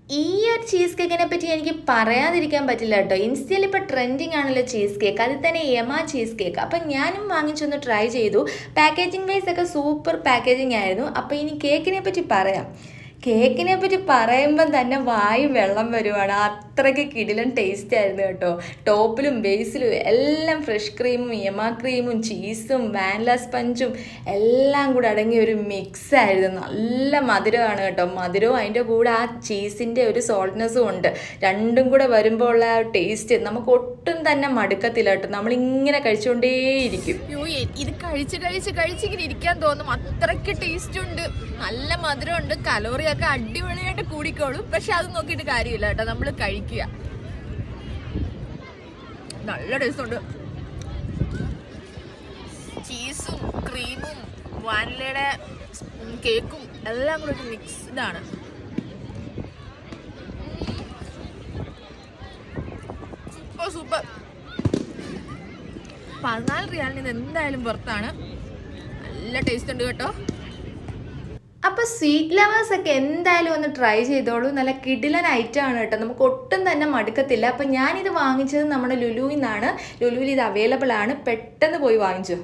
ഈ ഒരു ചീസ് കേക്കിനെ പറ്റി എനിക്ക് പറയാതിരിക്കാൻ പറ്റില്ല കേട്ടോ. ഇൻസ്റ്റയിൽ ഇപ്പോൾ ട്രെൻഡിങ് ആണല്ലോ ചീസ് കേക്ക്, അതിൽ തന്നെ യമാ ചീസ് കേക്ക്. അപ്പം ഞാനും വാങ്ങിച്ചൊന്ന് ട്രൈ ചെയ്തു. പാക്കേജിങ് വൈസ് ഒക്കെ സൂപ്പർ പാക്കേജിങ് ആയിരുന്നു. അപ്പോൾ ഇനി കേക്കിനെ പറ്റി പറയാം. കേക്കിനെ പറ്റി പറയുമ്പം തന്നെ വായി വെള്ളം വരുവാണ്. അത്രയ്ക്ക് കിടിലൻ ടേസ്റ്റ് ആയിരുന്നു കേട്ടോ. ടോപ്പിലും ബേസിലും എല്ലാം ഫ്രഷ് ക്രീമും യമാ ക്രീമും ചീസും വാനില സ്പഞ്ചും എല്ലാം കൂടെ അടങ്ങിയ ഒരു മിക്സ് ആയിരുന്നു. നല്ല മധുരമാണ് കേട്ടോ. മധുരവും അതിൻ്റെ കൂടെ ആ ചീസിൻ്റെ ഒരു സോൾട്ട്നെസ്സും ഉണ്ട്. രണ്ടും കൂടെ വരുമ്പോൾ ഉള്ള ആ ടേസ്റ്റ് നമുക്ക് ഒട്ടും തന്നെ മടുക്കത്തില്ല കേട്ടോ. നമ്മളിങ്ങനെ കഴിച്ചുകൊണ്ടേയിരിക്കും. ഇത് കഴിച്ചിങ്ങനെ ഇരിക്കാൻ തോന്നും, അത്രയ്ക്ക് ടേസ്റ്റ് ഉണ്ട്, നല്ല മധുരമുണ്ട്, കലോറിയൊക്കെ അടിപൊളിയായിട്ട് കൂടിക്കോളും. പക്ഷെ അത് നോക്കിയിട്ട് കാര്യമില്ല കേട്ടോ, നമ്മൾ കഴിക്കുക. നല്ല ടേസ്റ്റ് ഉണ്ട്. ചീസും ക്രീമും വാനിലയുടെ കേക്കും എല്ലാം കൂടെ ഒരു മിക്സ്ഡാണ്. Super super. 14 റിയാലിന് ഇത് എന്തായാലും പുറത്താണ്. നല്ല ടേസ്റ്റ് ഉണ്ട് കേട്ടോ. അപ്പോൾ സ്വീറ്റ് ലവേഴ്സൊക്കെ എന്തായാലും ഒന്ന് ട്രൈ ചെയ്തോളൂ. നല്ല കിടിലൻ ഐറ്റമാണ് കേട്ടോ, നമുക്ക് ഒട്ടും തന്നെ മടുക്കത്തില്ല. അപ്പോൾ ഞാനിത് വാങ്ങിച്ചത് നമ്മുടെ ലുലുവിൽ നിന്നാണ്. ലുലുവിൽ ഇത് അവൈലബിൾ ആണ്, പെട്ടെന്ന് പോയി വാങ്ങിച്ചു.